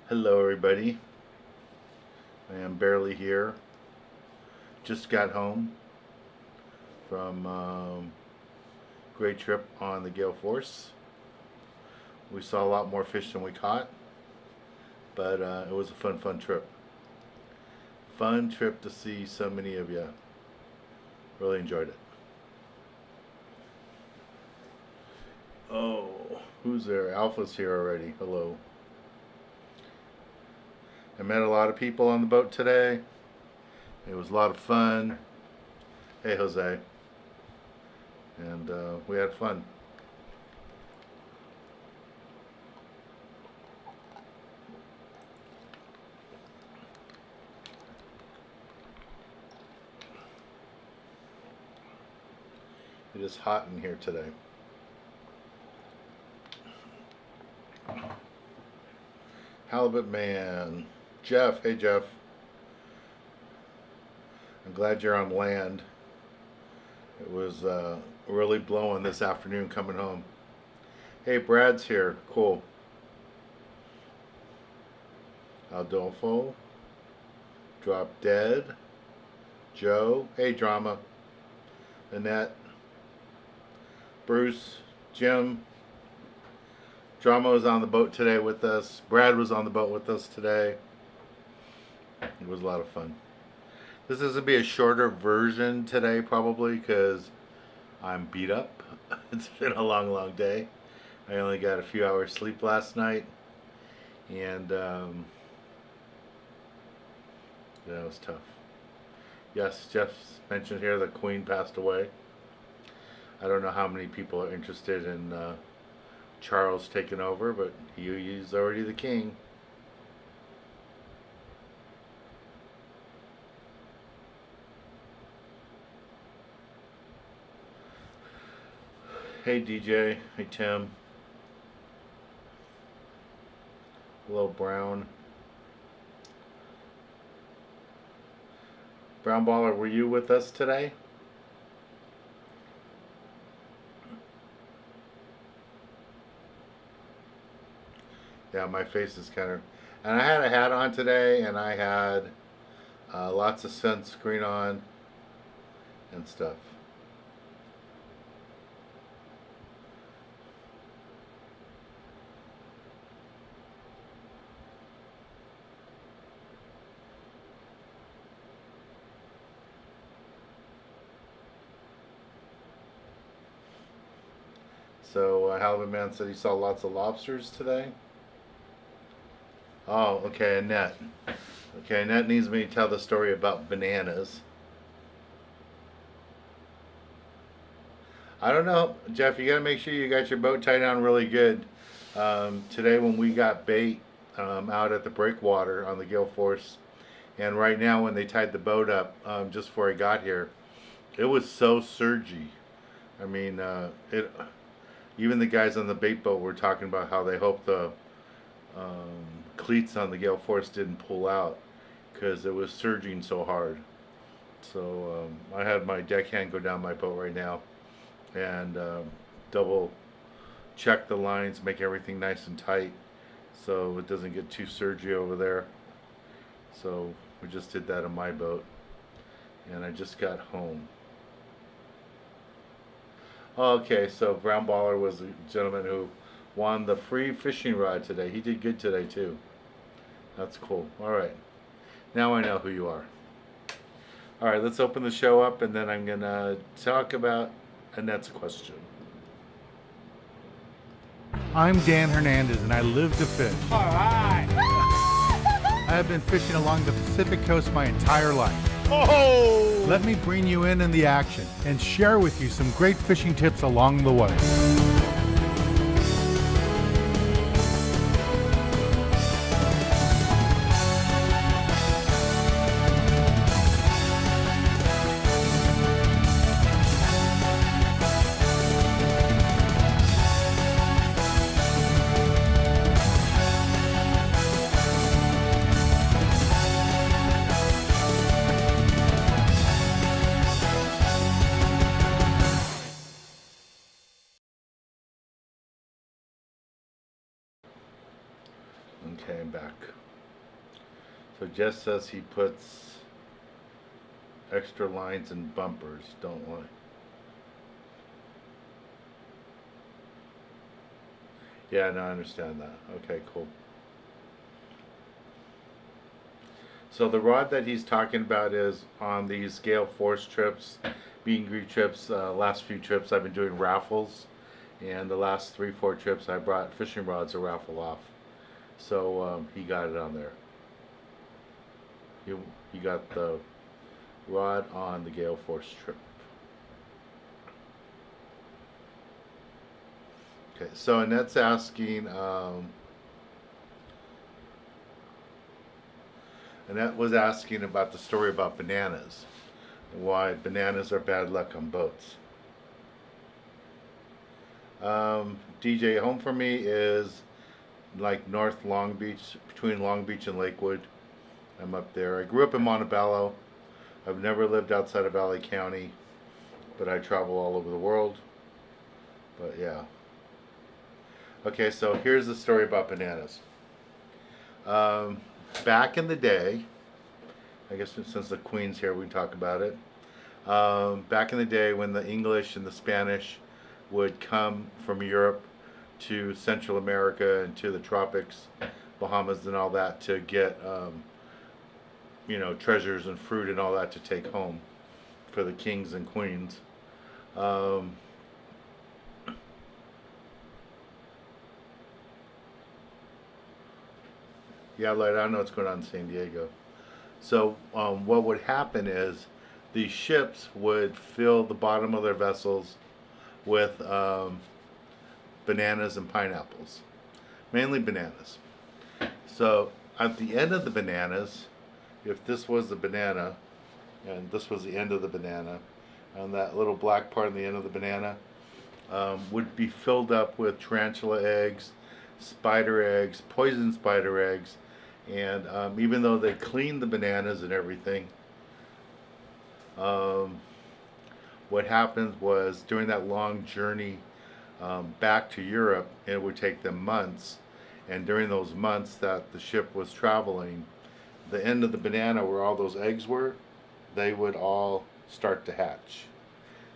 Hello everybody. I am barely here. Just got home from great trip on the Gale Force. We saw a lot more fish than we caught, but it was a fun trip. Fun trip to see so many of you. Really enjoyed it. Oh, who's there? Alpha's here already. Hello. I met a lot of people on the boat today. It was a lot of fun. Hey, Jose. And we had fun. It is hot in here today. Halibut man. Jeff, hey Jeff. I'm glad you're on land. It was really blowing this afternoon coming home. Hey, Brad's here. Cool. Adolfo. Drop Dead. Joe. Hey, Drama. Annette. Bruce. Jim. Drama was on the boat today with us. Brad was on the boat with us today. It was a lot of fun. This is going to be a shorter version today probably because I'm beat up. It's been a long day. I only got a few hours sleep last night. And yeah, it was tough. Yes, Jeff mentioned here the Queen passed away. I don't know how many people are interested in Charles taking over, but he's already the king. Hey DJ, hey Tim. Hello Brown. Brown Baller, were you with us today? Yeah, my face is kind of... And I had a hat on today, and I had lots of sunscreen on and stuff. So Halibut Man said he saw lots of lobsters today. Oh, okay, Annette. Okay, Annette needs me to tell the story about bananas. I don't know, Jeff, you gotta make sure you got your boat tied down really good. Today when we got bait out at the breakwater on the Gale Force, and right now when they tied the boat up just before I got here, it was so surgy. I mean, even the guys on the bait boat were talking about how they hope the cleats on the Gale Force didn't pull out because it was surging so hard. So I had my deckhand go down my boat right now and double check the lines, make everything nice and tight so it doesn't get too surgy over there. So we just did that on my boat, and I just got home. Okay, so Brown Baller was the gentleman who won the free fishing rod today. He did good today too. That's cool. Alright, now I know who you are. Alright, let's open the show up and then I'm going to talk about Annette's question. I'm Dan Hernandez and I live to fish. Alright! I have been fishing along the Pacific coast my entire life. Oh! Let me bring you in the action and share with you some great fishing tips along the way. Okay, I'm back. So Jess says he puts extra lines and bumpers. Don't lie. Yeah, no, I understand that. Okay, cool. So the rod that he's talking about is on these gale force trips, meet and greet trips. Last few trips I've been doing raffles, and the last 3-4 trips I brought fishing rods to raffle off. So he got it on there. He got the rod on the gale force trip. Okay, so Annette's asking. Annette was asking about the story about bananas, why bananas are bad luck on boats. DJ, home for me is like North Long Beach, between Long Beach and Lakewood. I'm up there. I grew up in Montebello. I've never lived outside of Valley County, but I travel all over the world. But yeah. Okay, so here's the story about bananas. Back in the day, I guess since the Queen's here, we can talk about it. Back in the day when the English and the Spanish would come from Europe to Central America and to the tropics, Bahamas and all that, to get treasures and fruit and all that to take home for the kings and queens. Yeah, like, I don't know what's going on in San Diego. So what would happen is these ships would fill the bottom of their vessels with bananas and pineapples, mainly bananas. So at the end of the bananas, if this was the banana and this was the end of the banana, and that little black part on the end of the banana would be filled up with tarantula eggs, spider eggs, poison spider eggs. And even though they cleaned the bananas and everything, what happened was during that long journey back to Europe, it would take them months. And during those months that the ship was traveling, the end of the banana where all those eggs were, they would all start to hatch.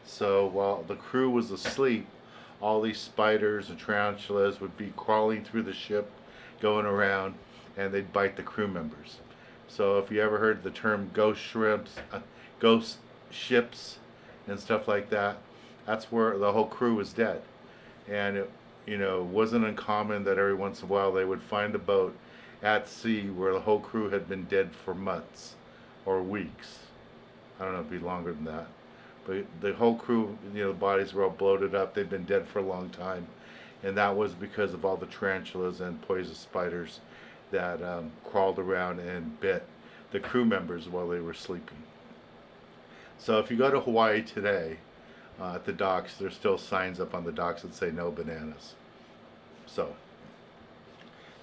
So while the crew was asleep, all these spiders and tarantulas would be crawling through the ship, going around, and they'd bite the crew members. So if you ever heard the term ghost shrimps, ghost ships and stuff like that, that's where the whole crew was dead. And it wasn't uncommon that every once in a while they would find a boat at sea where the whole crew had been dead for months or weeks. I don't know, it'd be longer than that. But the whole crew, the bodies were all bloated up. They'd been dead for a long time. And that was because of all the tarantulas and poison spiders that crawled around and bit the crew members while they were sleeping. So if you go to Hawaii today, at the docks, there's still signs up on the docks that say no bananas. So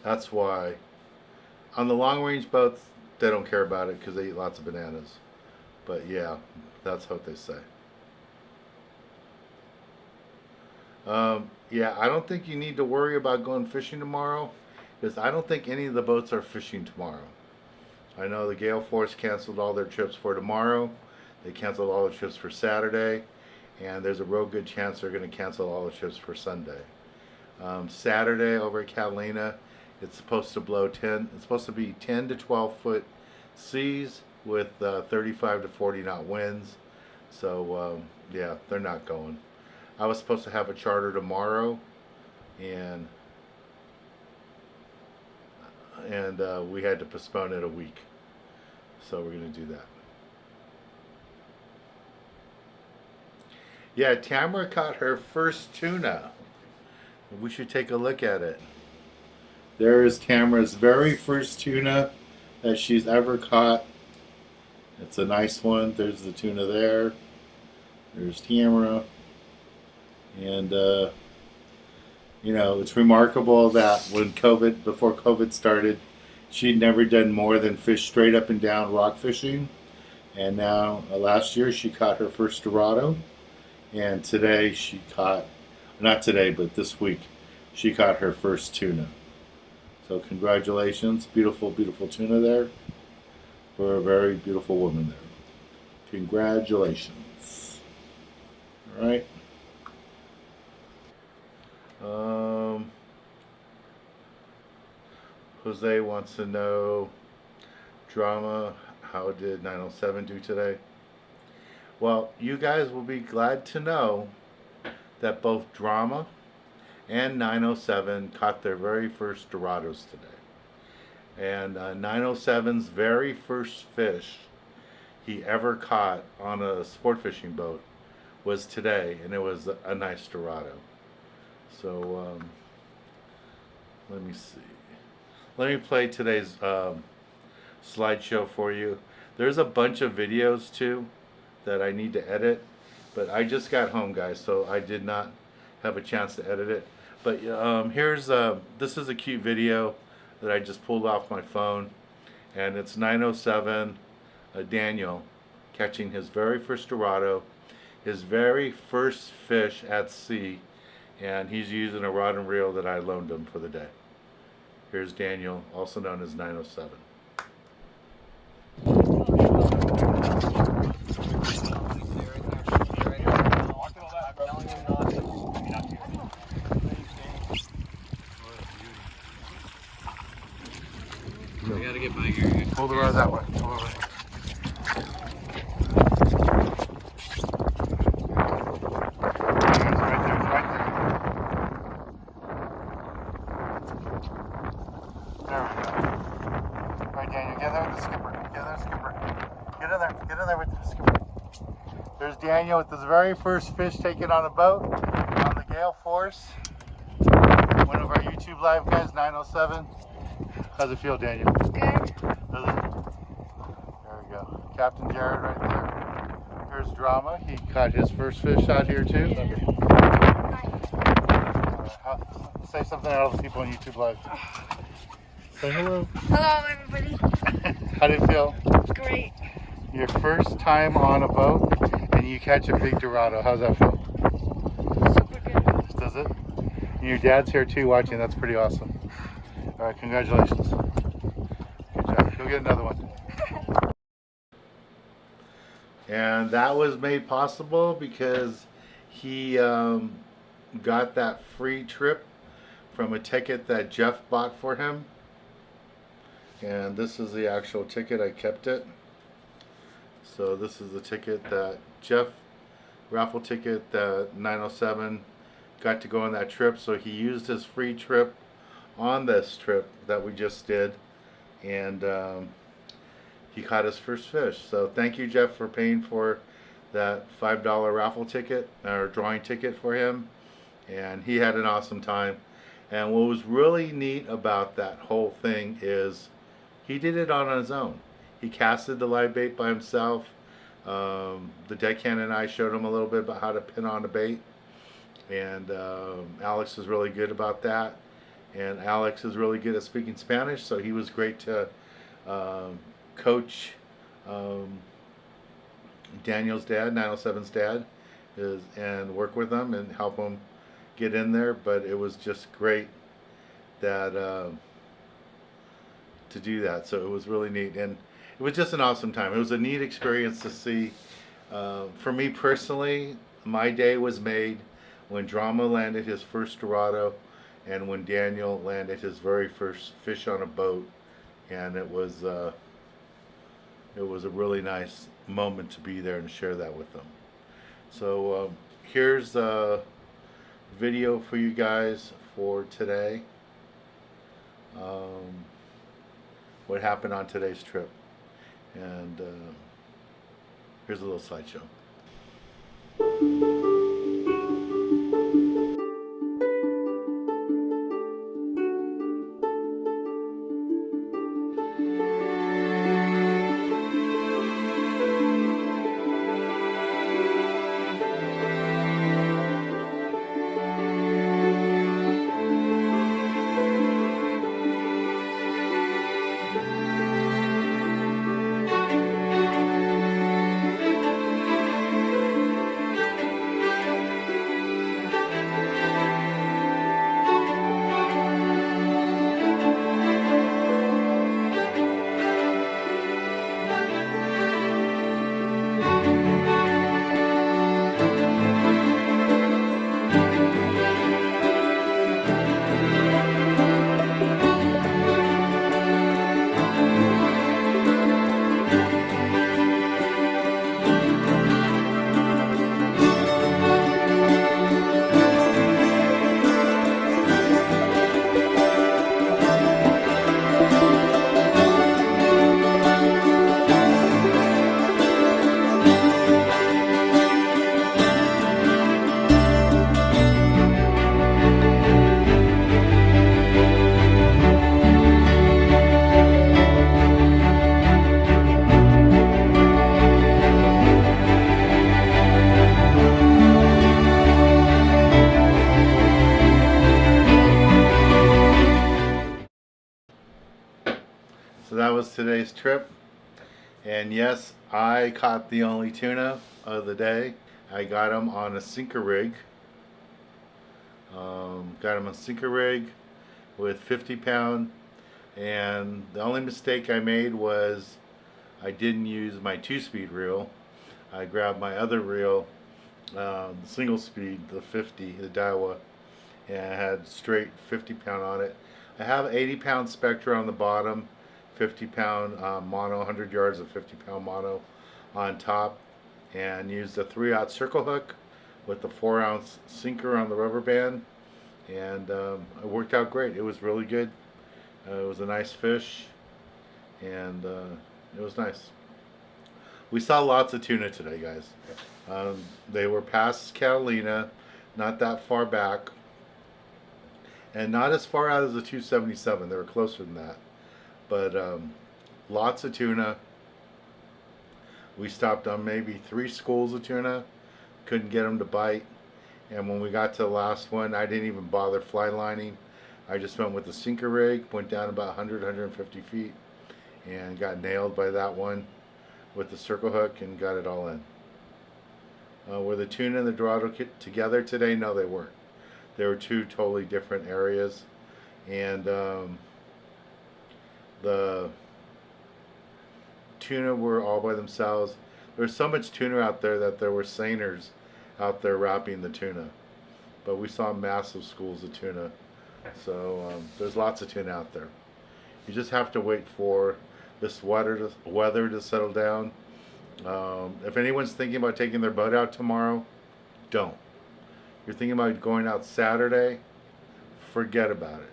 that's why on the long range boats, they don't care about it because they eat lots of bananas. But yeah, that's what they say. Yeah, I don't think you need to worry about going fishing tomorrow, because I don't think any of the boats are fishing tomorrow. I know the Gale Force canceled all their trips for tomorrow. They canceled all the trips for Saturday, and there's a real good chance they're going to cancel all the trips for Sunday. Saturday over at Catalina, it's supposed to blow 10. It's supposed to be 10 to 12 foot seas with 35 to 40 knot winds. So yeah, they're not going. I was supposed to have a charter tomorrow, and we had to postpone it a week. So we're going to do that. Yeah, Tamara caught her first tuna. We should take a look at it. There is Tamara's very first tuna that she's ever caught. It's a nice one. There's the tuna there. There's Tamara. And, it's remarkable that before COVID started, she'd never done more than fish straight up and down rock fishing. And now, last year, she caught her first Dorado. And today she caught, not today, but this week, she caught her first tuna. So congratulations, beautiful, beautiful tuna there for a very beautiful woman there. Congratulations. All right. Jose wants to know, drama, how did 907 do today? Well, you guys will be glad to know that both drama and 907 caught their very first Dorados today. And 907's very first fish he ever caught on a sport fishing boat was today, and it was a nice Dorado. So let me see. Let me play today's slideshow for you. There's a bunch of videos too that I need to edit, but I just got home, guys, so I did not have a chance to edit it. But here's this is a cute video that I just pulled off my phone, and it's 907 Daniel catching his very first Dorado, his very first fish at sea, and he's using a rod and reel that I loaned him for the day. Here's Daniel, also known as 907. We gotta get by here. Pull the rod that way. Pull the rod. There we go. All right, Daniel, get there with the skipper. Get there, skipper. Get in there. Get in there with the skipper. There's Daniel with his very first fish taken on a boat on the gale force. One of our YouTube live guys, 907. How's it feel, Daniel? Good. Does it? There we go. Captain Jared right there. Here's Drama. He caught his first fish out here too. Say something to all the people on YouTube live. Say hello. Hello, everybody. How do you feel? Great. Your first time on a boat and you catch a big Dorado. How's that feel? Super good. Does it? And your dad's here too watching. That's pretty awesome. All right, congratulations. Good job. Go get another one. And that was made possible because he got that free trip from a ticket that Jeff bought for him. And this is the actual ticket. I kept it. So this is the ticket that Jeff, raffle ticket that 907 got to go on that trip. So he used his free trip on this trip that we just did, and he caught his first fish. So thank you, Jeff, for paying for that $5 raffle ticket or drawing ticket for him, and he had an awesome time. And what was really neat about that whole thing is he did it on his own. He casted the live bait by himself. The deckhand and I showed him a little bit about how to pin on the bait, and Alex was really good about that. And Alex is really good at speaking Spanish, so he was great to coach Daniel's dad, 907's dad, and work with them and help him get in there. But it was just great that to do that. So it was really neat, and it was just an awesome time. It was a neat experience to see. For me personally, my day was made when Drama landed his first Dorado, and when Daniel landed his very first fish on a boat, and it was a really nice moment to be there and share that with them. So here's a video for you guys for today. What happened on today's trip, and here's a little slideshow. So that was today's trip. And yes, I caught the only tuna of the day. I got him on a sinker rig. Got him on a sinker rig with 50-pound. And the only mistake I made was I didn't use my 2-speed reel. I grabbed my other reel, the single speed, the 50, the Daiwa, and I had straight 50-pound on it. I have 80-pound Spectra on the bottom, 50-pound mono, 100 yards of 50-pound mono on top, and used a 3/0 circle hook with the 4-ounce sinker on the rubber band, and it worked out great. It was really good. It was a nice fish, and it was nice. We saw lots of tuna today, guys. They were past Catalina, not that far back, and not as far out as the 277. They were closer than that, but lots of tuna. We stopped on maybe 3 schools of tuna. Couldn't get them to bite, and when we got to the last one, I didn't even bother fly lining. I just went with the sinker rig, went down about 100, 150 feet, and got nailed by that one with the circle hook and got it all in. Were the tuna and the Dorado together today? No, they weren't. They were 2 totally different areas, and the tuna were all by themselves. There was so much tuna out there that there were seiners out there wrapping the tuna, but we saw massive schools of tuna. So there's lots of tuna out there. You just have to wait for this weather to settle down. If anyone's thinking about taking their boat out tomorrow, don't. You're thinking about going out Saturday, forget about it.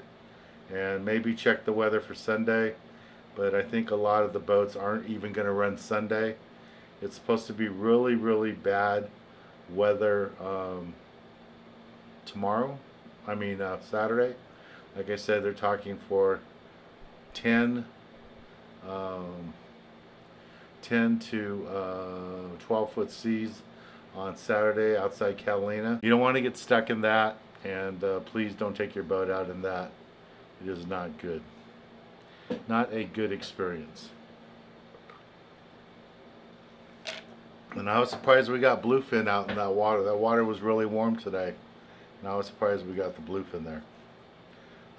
And maybe check the weather for Sunday, but I think a lot of the boats aren't even going to run Sunday. It's supposed to be really, really bad weather tomorrow. Saturday. Like I said, they're talking for 10 to 12-foot seas on Saturday outside Catalina. You don't want to get stuck in that, and please don't take your boat out in that. It is not good. Not a good experience. And I was surprised we got bluefin out in that water. That water was really warm today. And I was surprised we got the bluefin there.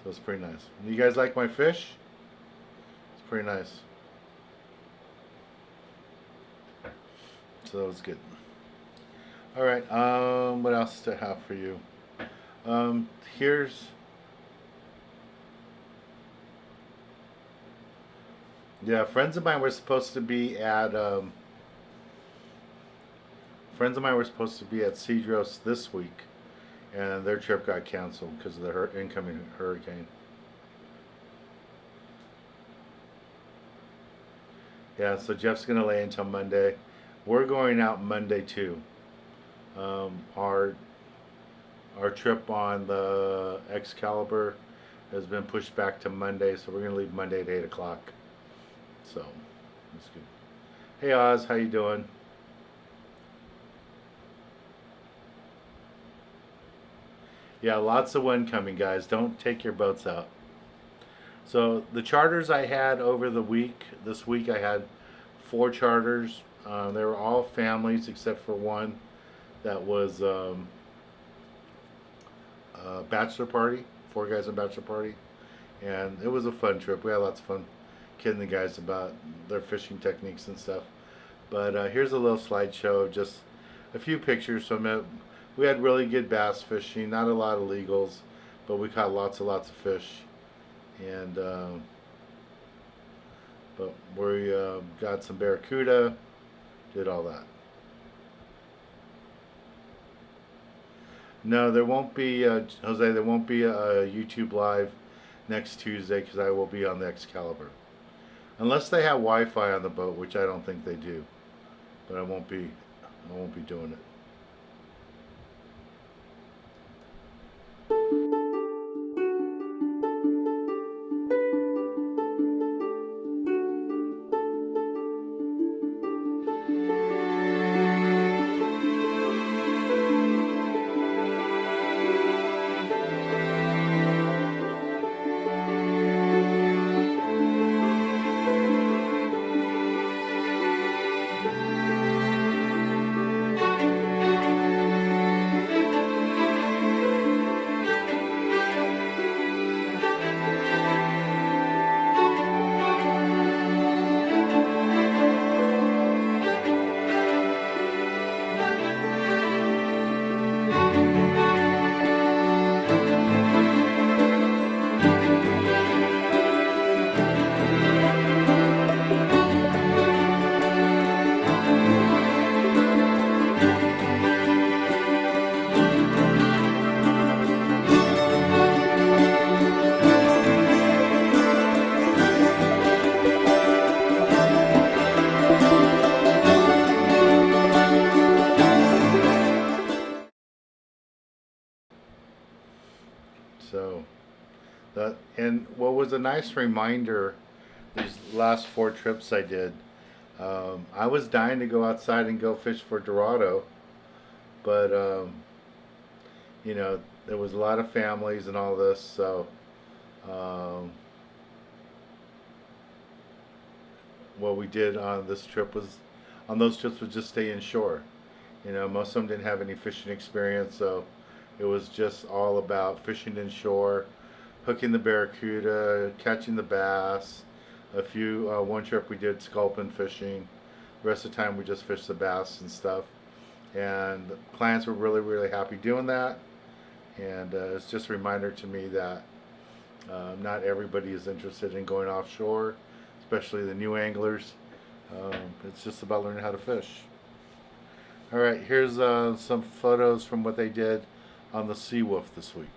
So it's pretty nice. You guys like my fish? It's pretty nice. So that was good. Alright, what else do I have for you? Friends of mine were supposed to be at Cedros this week, and their trip got canceled because of the incoming hurricane. Yeah, so Jeff's gonna lay until Monday. We're going out Monday too. Our trip on the Excalibur has been pushed back to Monday, so we're gonna leave Monday at 8 o'clock. So that's good. Hey Oz, how you doing? Yeah, lots of wind coming, guys. Don't take your boats out. So the charters I had over the week, this week I had 4 charters. They were all families except for one that was a bachelor party, 4 guys in bachelor party. And it was a fun trip. We had lots of fun kidding the guys about their fishing techniques and stuff. But here's a little slideshow of just a few pictures from it. We had really good bass fishing, not a lot of legals, but we caught lots of fish. And but we got some barracuda, did all that. No, there won't be, Jose, there won't be a YouTube live next Tuesday because I will be on the Excalibur. Unless they have Wi-Fi on the boat, which I don't think they do. But I won't be doing it. was a nice reminder. These last 4 trips I did, I was dying to go outside and go fish for Dorado, but you know, there was a lot of families and all this, so what we did on those trips was just stay inshore. You know, most of them didn't have any fishing experience, so it was just all about fishing inshore, hooking the barracuda, catching the bass. One trip we did sculpin fishing. The rest of the time we just fished the bass and stuff. And the clients were really, really happy doing that. And it's just a reminder to me that not everybody is interested in going offshore, especially the new anglers. It's just about learning how to fish. All right, here's some photos from what they did on the Sea Wolf this week.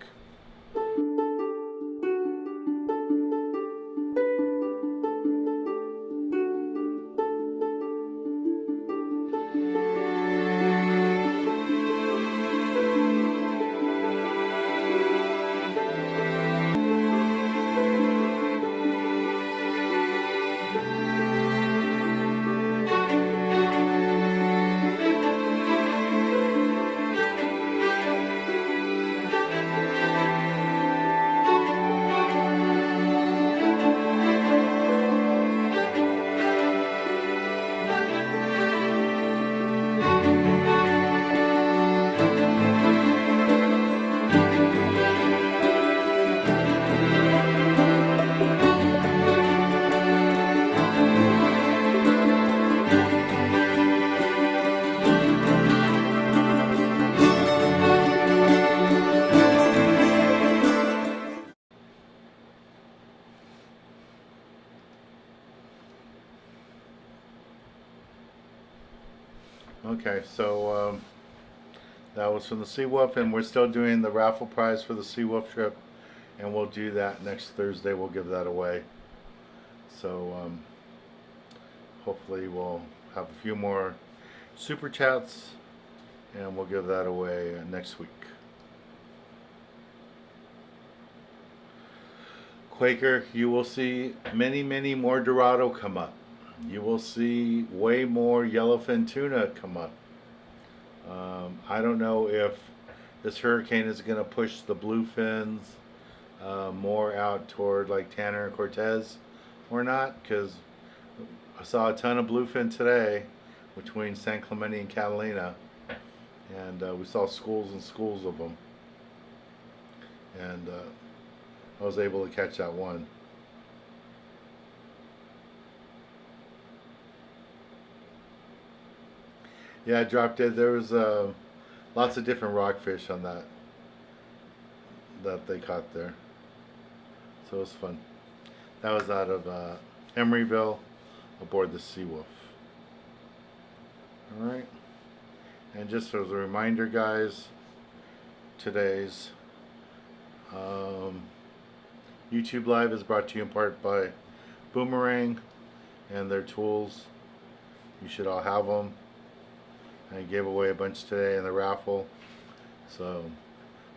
Okay, so that was from the Sea Wolf, and we're still doing the raffle prize for the Sea Wolf trip, and we'll do that next Thursday. We'll give that away. So hopefully we'll have a few more super chats, and we'll give that away next week. Quaker, you will see many, many more Dorado come up. You will see way more yellowfin tuna come up. I don't know if this hurricane is going to push the bluefins more out toward like Tanner and Cortez or not, because I saw a ton of bluefin today between San Clemente and Catalina, and we saw schools and schools of them, and I was able to catch that one. Yeah, I dropped it. There was lots of different rockfish on that they caught there, so it was fun. That was out of Emeryville aboard the Sea Wolf. All right, and just as a reminder, guys, today's YouTube Live is brought to you in part by Boomerang and their tools. You should all have them. I gave away a bunch today in the raffle, so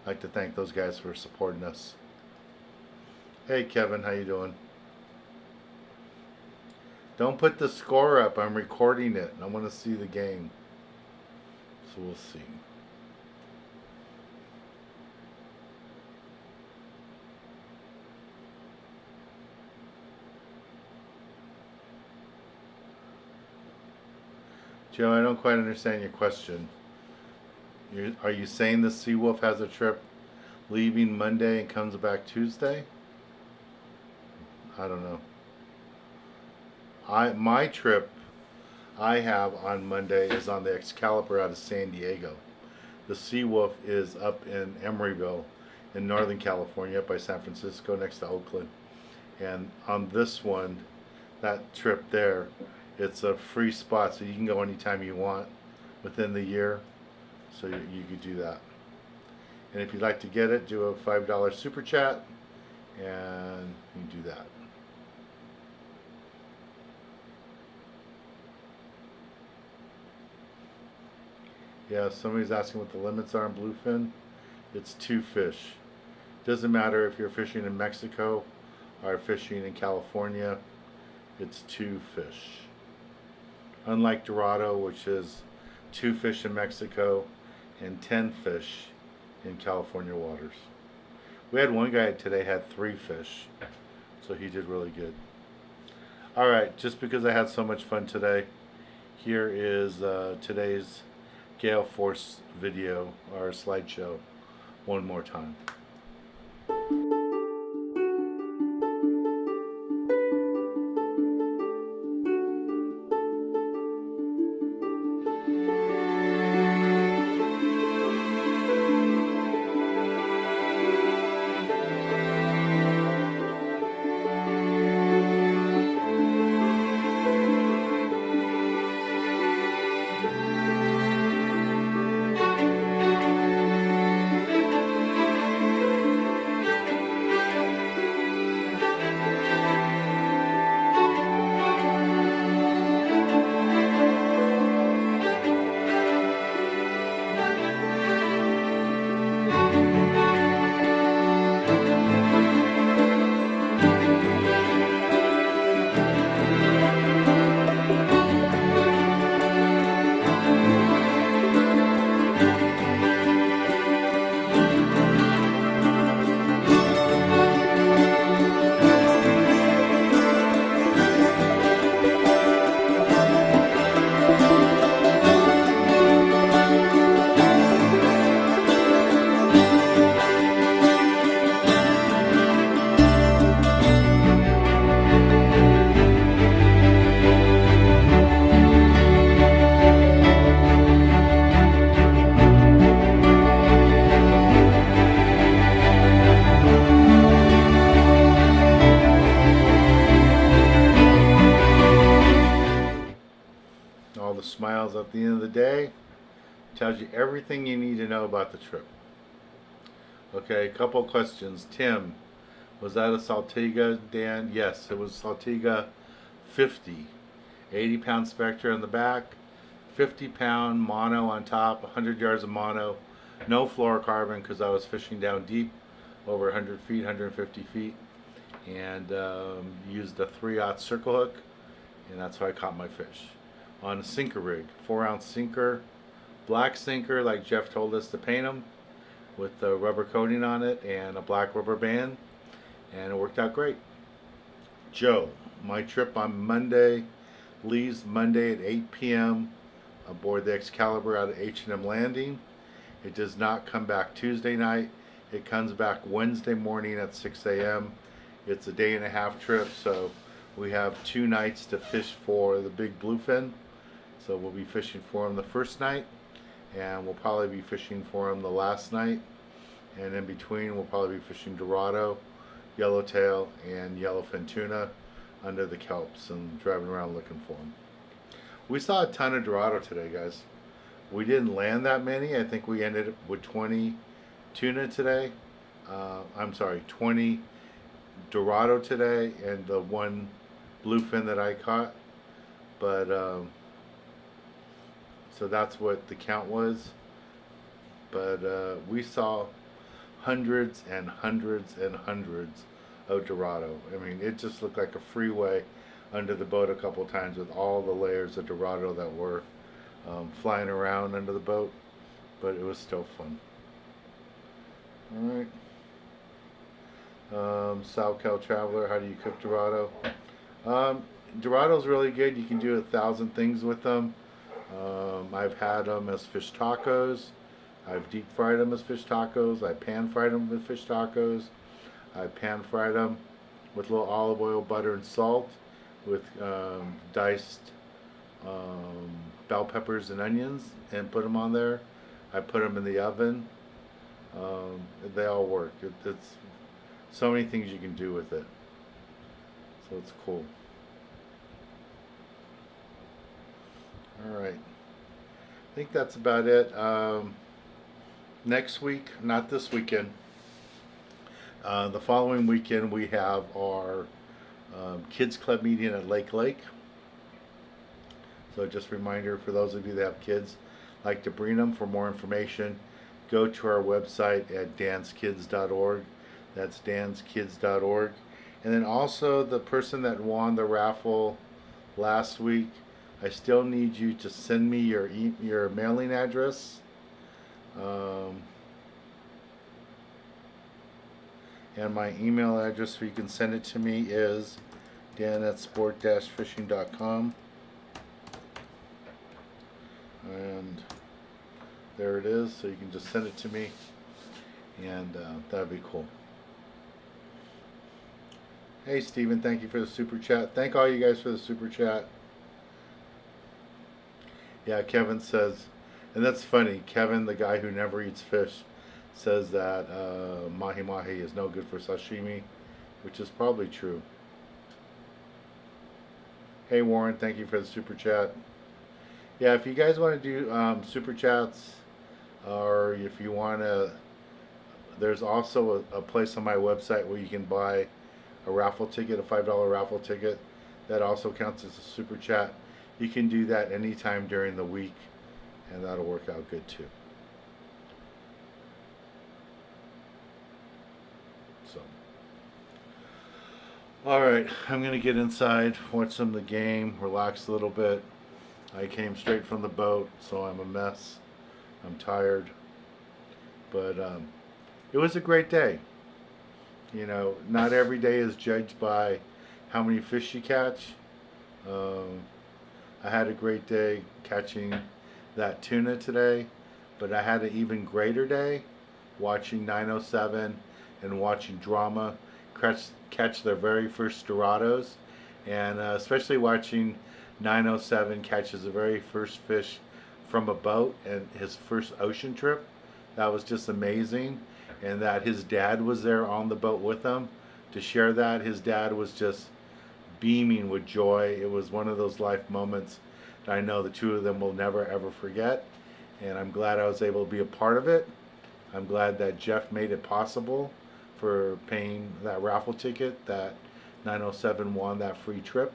I'd like to thank those guys for supporting us. Hey Kevin, how you doing? Don't put the score up. I'm recording it. I want to see the game, so we'll see. Joe, I don't quite understand your question. Are you saying the Sea Wolf has a trip leaving Monday and comes back Tuesday? I don't know. My trip I have on Monday is on the Excalibur out of San Diego. The Sea Wolf is up in Emeryville in Northern California, up by San Francisco next to Oakland. And on this one, that trip there, it's a free spot, so you can go anytime you want within the year, so you could do that. And if you'd like to get it, do a $5 super chat and you can do that. Yeah, somebody's asking what the limits are on bluefin. It's 2 fish. Doesn't matter if you're fishing in Mexico, are fishing in California, it's 2 fish. Unlike Dorado, which is 2 fish in Mexico and 10 fish in California waters. We had one guy today had 3 fish, so he did really good. Alright, just because I had so much fun today, here is today's gale force video, or slideshow, one more time. All the smiles at the end of the day tells you everything you need to know about the trip. Okay, a couple questions. Tim, was that a Saltiga, Dan? Yes, it was Saltiga 50. 80-pound Spectra on the back, 50-pound mono on top, 100 yards of mono, no fluorocarbon because I was fishing down deep, over 100 feet, 150 feet, and used a 3/0 circle hook, and that's how I caught my fish. On a sinker rig, 4-ounce sinker, black sinker like Jeff told us to paint them, with the rubber coating on it and a black rubber band, and it worked out great. Joe, my trip on Monday leaves Monday at 8 p.m. aboard the Excalibur out of H&M Landing. It does not come back Tuesday night. It comes back Wednesday morning at 6 a.m. It's a day-and-a-half trip, so we have 2 nights to fish for the big bluefin. So we'll be fishing for them the first night, and we'll probably be fishing for them the last night. And in between, we'll probably be fishing Dorado, yellowtail, and yellowfin tuna under the kelps and driving around looking for them. We saw a ton of Dorado today, guys. We didn't land that many. I think we ended up with 20 tuna today. 20 Dorado today, and the 1 bluefin that I caught. But so that's what the count was. But we saw hundreds and hundreds and hundreds of Dorado. I mean, it just looked like a freeway under the boat a couple times with all the layers of Dorado that were flying around under the boat. But it was still fun. Alright. SoCal Traveler, how do you cook Dorado? Dorado's really good. You can do 1,000 things with them. I've had them as fish tacos. I've deep fried them as fish tacos. I pan fried them with fish tacos. I pan fried them with a little olive oil, butter, and salt with diced bell peppers and onions, and put them on there. I put them in the oven. They all work. It's so many things you can do with it. So it's cool. Alright. I think that's about it. Next week, not this weekend, the following weekend we have our kids club meeting at Lake. So just a reminder for those of you that have kids, like to bring them. For more information, go to our website at danskids.org. That's danskids.org. And then also the person that won the raffle last week, I still need you to send me your mailing address. And my email address so you can send it to me is Dan at sport-fishing.com. And there it is, so you can just send it to me, and that'd be cool. Hey Steven, thank you for the super chat. Thank all you guys for the super chat. Yeah, Kevin says, and that's funny, Kevin, the guy who never eats fish, says that mahi-mahi is no good for sashimi, which is probably true. Hey Warren, thank you for the super chat. Yeah, if you guys want to do super chats, or if you want to, there's also a place on my website where you can buy a raffle ticket, a $5 raffle ticket. That also counts as a super chat. You can do that anytime during the week, and that'll work out good too. So, alright, I'm going to get inside, watch some of the game, relax a little bit. I came straight from the boat, so I'm a mess. I'm tired. But it was a great day. You know, not every day is judged by how many fish you catch. I had a great day catching that tuna today, but I had an even greater day watching 907 and watching Drama catch their very first Dorados, and especially watching 907 catches the very first fish from a boat and his first ocean trip. That was just amazing, and that his dad was there on the boat with him to share that. His dad was just beaming with joy. It was one of those life moments that I know the two of them will never ever forget, and I'm glad I was able to be a part of it. I'm glad that Jeff made it possible for paying that raffle ticket that 907 won that free trip,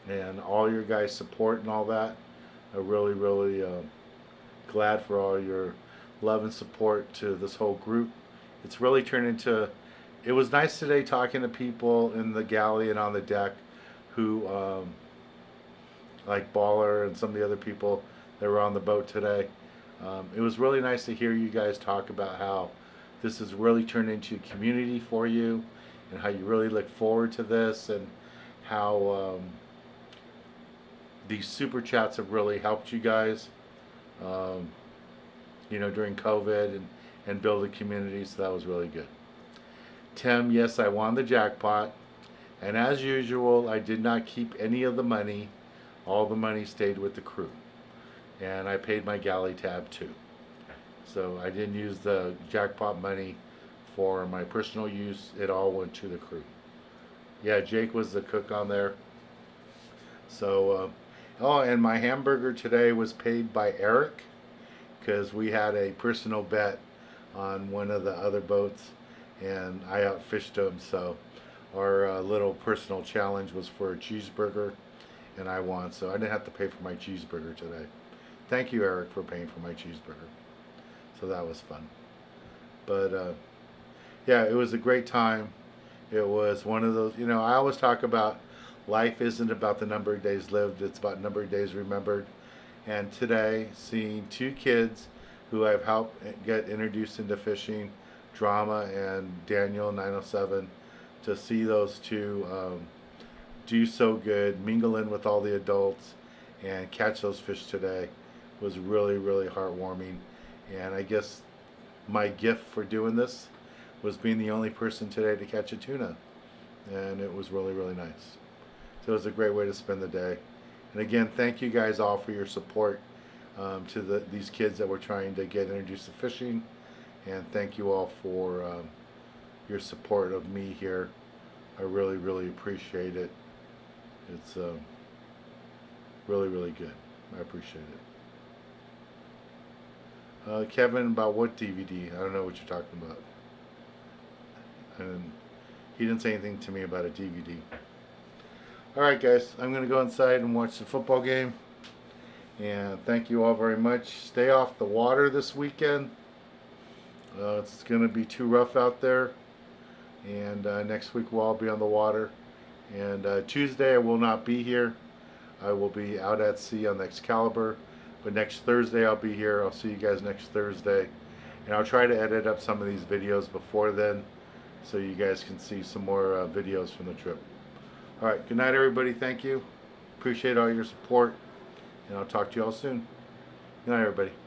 and all your guys' support and all that. I really glad for all your love and support to this whole group. It's really turned into, it was nice today talking to people in the galley and on the deck who like Baller and some of the other people that were on the boat today. It was really nice to hear you guys talk about how this has really turned into a community for you, and how you really look forward to this, and how these super chats have really helped you guys, you know, during COVID, and build a community. So that was really good. Tim, yes, I won the jackpot, and as usual, I did not keep any of the money. All the money stayed with the crew, and I paid my galley tab too. So I didn't use the jackpot money for my personal use. It all went to the crew. Yeah, Jake was the cook on there. So, oh, and my hamburger today was paid by Eric, because we had a personal bet on one of the other boats, and I outfished him. So our little personal challenge was for a cheeseburger, and I won. So I didn't have to pay for my cheeseburger today. Thank you, Eric, for paying for my cheeseburger. So that was fun. But yeah, it was a great time. It was one of those, you know, I always talk about life isn't about the number of days lived, it's about number of days remembered. And today, seeing two kids who I've helped get introduced into fishing, Drama and Daniel 907, to see those two do so good, mingle in with all the adults, and catch those fish today was really heartwarming. And I guess my gift for doing this was being the only person today to catch a tuna, and it was really nice. So it was a great way to spend the day. And again, thank you guys all for your support to these kids that were trying to get introduced to fishing, and thank you all for your support of me here. I really appreciate it. It's really good. I appreciate it. Kevin, about what DVD? I don't know what you're talking about. And he didn't say anything to me about a DVD. Alright guys, I'm going to go inside and watch the football game. And thank you all very much. Stay off the water this weekend. It's going to be too rough out there. And next week we'll all be on the water. And Tuesday I will not be here. I will be out at sea on the Excalibur. But next Thursday I'll be here. I'll see you guys next Thursday. And I'll try to edit up some of these videos before then, so you guys can see some more videos from the trip. Alright, good night everybody. Thank you. Appreciate all your support. And I'll talk to you all soon. Good night everybody.